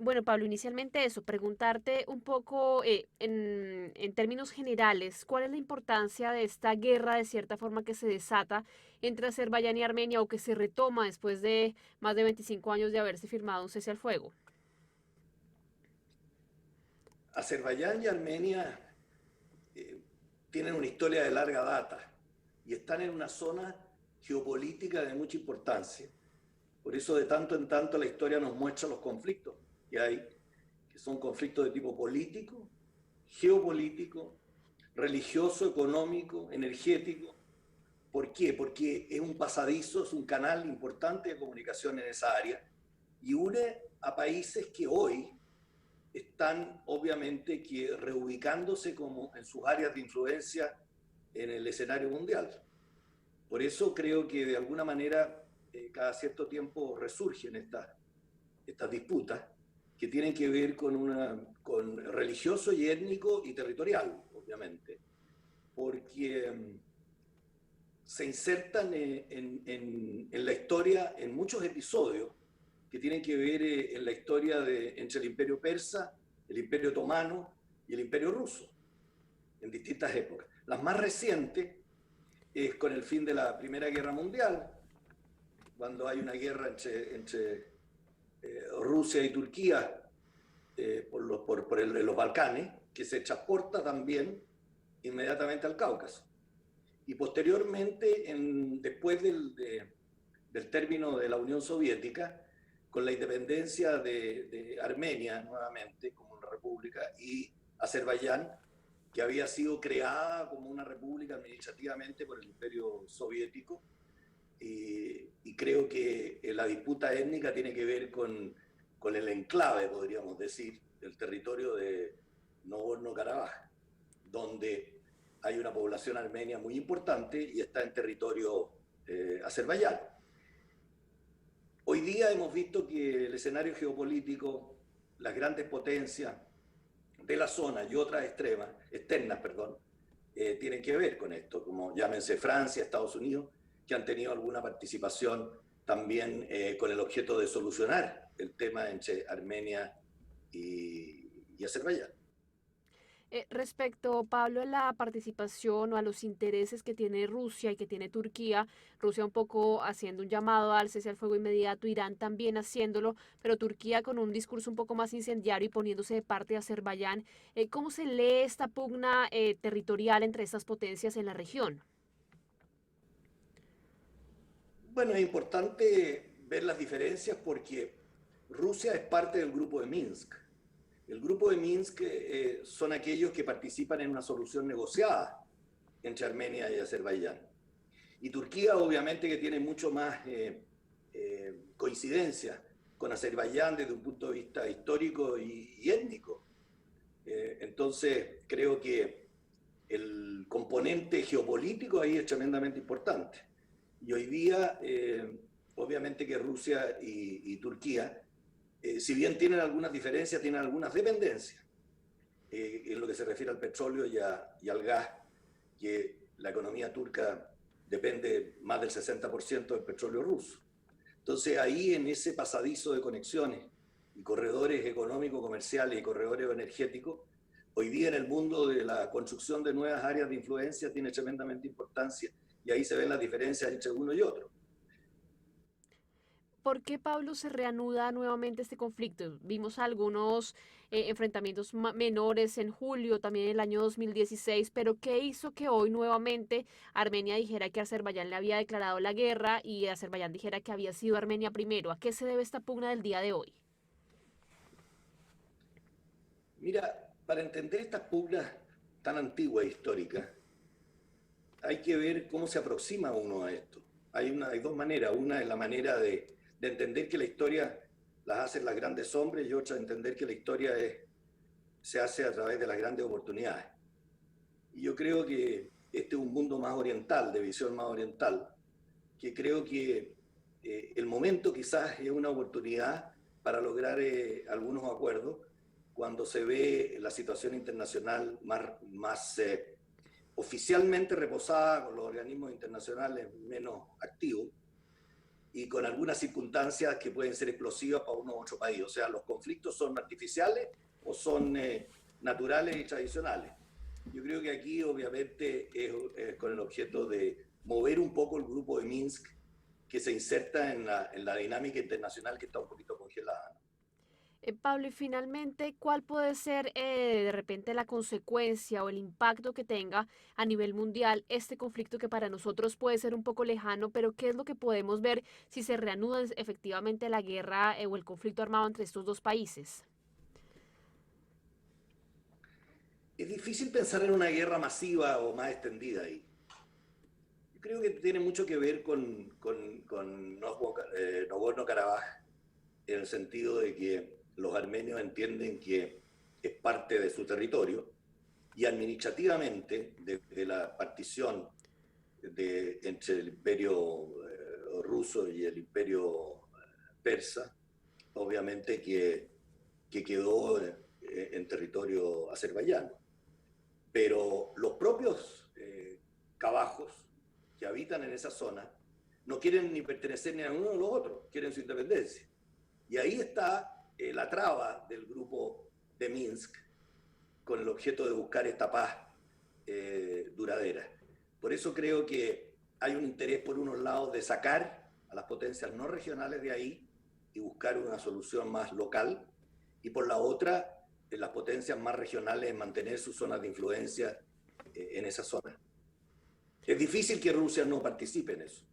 Bueno, Pablo, inicialmente eso, preguntarte un poco en términos generales, ¿cuál es la importancia de esta guerra de cierta forma que se desata entre Azerbaiyán y Armenia o que se retoma después de más de 25 años de haberse firmado un cese al fuego? Azerbaiyán y Armenia eh, tienen una historia de larga data y están en una zona geopolítica de mucha importancia. Por eso de tanto en tanto la historia nos muestra los conflictos que hay, que son conflictos de tipo político, geopolítico, religioso, económico, energético. ¿Por qué? Porque es un pasadizo, es un canal importante de comunicación en esa área y une a países que hoy están obviamente que reubicándose como en sus áreas de influencia en el escenario mundial. Por eso creo que de alguna manera cada cierto tiempo resurgen estas disputas que tienen que ver con religioso y étnico y territorial, obviamente, porque se insertan en la historia en muchos episodios que tienen que ver en la historia entre el imperio persa, el imperio otomano y el imperio ruso, en distintas épocas. Las más recientes es con el fin de la Primera Guerra Mundial, cuando hay una guerra entre Rusia y Turquía los Balcanes, que se transporta también inmediatamente al Cáucaso. Y posteriormente, después del término de la Unión Soviética, con la independencia de Armenia nuevamente como una república y Azerbaiyán, que había sido creada como una república administrativamente por el Imperio Soviético. Y creo que la disputa étnica tiene que ver con el enclave, podríamos decir, del territorio de Nagorno-Karabaj, donde hay una población armenia muy importante y está en territorio Azerbaiyán. Hoy día hemos visto que el escenario geopolítico, las grandes potencias de la zona y otras externas, tienen que ver con esto, como llámense Francia, Estados Unidos, que han tenido alguna participación también con el objeto de solucionar el tema entre Armenia y Azerbaiyán. Respecto, Pablo, a la participación o a los intereses que tiene Rusia y que tiene Turquía, Rusia un poco haciendo un llamado al cese al fuego inmediato, Irán también haciéndolo, pero Turquía con un discurso un poco más incendiario y poniéndose de parte de Azerbaiyán, ¿cómo se lee esta pugna territorial entre estas potencias en la región? Bueno, es importante ver las diferencias porque Rusia es parte del grupo de Minsk. El grupo de Minsk son aquellos que participan en una solución negociada entre Armenia y Azerbaiyán. Y Turquía obviamente que tiene mucho más coincidencia con Azerbaiyán desde un punto de vista histórico y étnico. Entonces creo que el componente geopolítico ahí es tremendamente importante. Y hoy día, obviamente que Rusia y Turquía, si bien tienen algunas diferencias, tienen algunas dependencias en lo que se refiere al petróleo y al gas, que la economía turca depende más del 60% del petróleo ruso. Entonces ahí en ese pasadizo de conexiones y corredores económicos, comerciales y corredores energéticos, hoy día en el mundo de la construcción de nuevas áreas de influencia tiene tremendamente importancia y ahí se ven las diferencias entre uno y otro. ¿Por qué, Pablo, se reanuda nuevamente este conflicto? Vimos algunos enfrentamientos menores en julio, también en el año 2016, pero ¿qué hizo que hoy nuevamente Armenia dijera que Azerbaiyán le había declarado la guerra y Azerbaiyán dijera que había sido Armenia primero? ¿A qué se debe esta pugna del día de hoy? Mira, para entender estas pugnas tan antiguas e históricas, hay que ver cómo se aproxima uno a esto. Hay dos maneras. Una es la manera de entender que la historia las hacen las grandes hombres y otra entender que la historia se hace a través de las grandes oportunidades. Y yo creo que este es un mundo más oriental, de visión más oriental, que creo que el momento quizás es una oportunidad para lograr algunos acuerdos cuando se ve la situación internacional más oficialmente reposada con los organismos internacionales menos activos y con algunas circunstancias que pueden ser explosivas para uno u otro país. O sea, los conflictos son artificiales o son naturales y tradicionales. Yo creo que aquí obviamente es con el objeto de mover un poco el grupo de Minsk que se inserta en la dinámica internacional que está un poquito congelada. Pablo, y finalmente, ¿cuál puede ser de repente la consecuencia o el impacto que tenga a nivel mundial este conflicto que para nosotros puede ser un poco lejano, pero qué es lo que podemos ver si se reanuda efectivamente la guerra o el conflicto armado entre estos dos países? Es difícil pensar en una guerra masiva o más extendida ahí. Yo creo que tiene mucho que ver con Nagorno-Karabaj, en el sentido de que los armenios entienden que es parte de su territorio y administrativamente, desde la partición entre el imperio ruso y el imperio persa, obviamente que quedó en territorio azerbaiyano. Pero los propios kabajos que habitan en esa zona no quieren ni pertenecer ni a uno ni a los otros, quieren su independencia. Y ahí está la traba del grupo de Minsk con el objeto de buscar esta paz duradera. Por eso creo que hay un interés por unos lados de sacar a las potencias no regionales de ahí y buscar una solución más local, y por la otra, las potencias más regionales mantener sus zonas de influencia en esa zona. Es difícil que Rusia no participe en eso.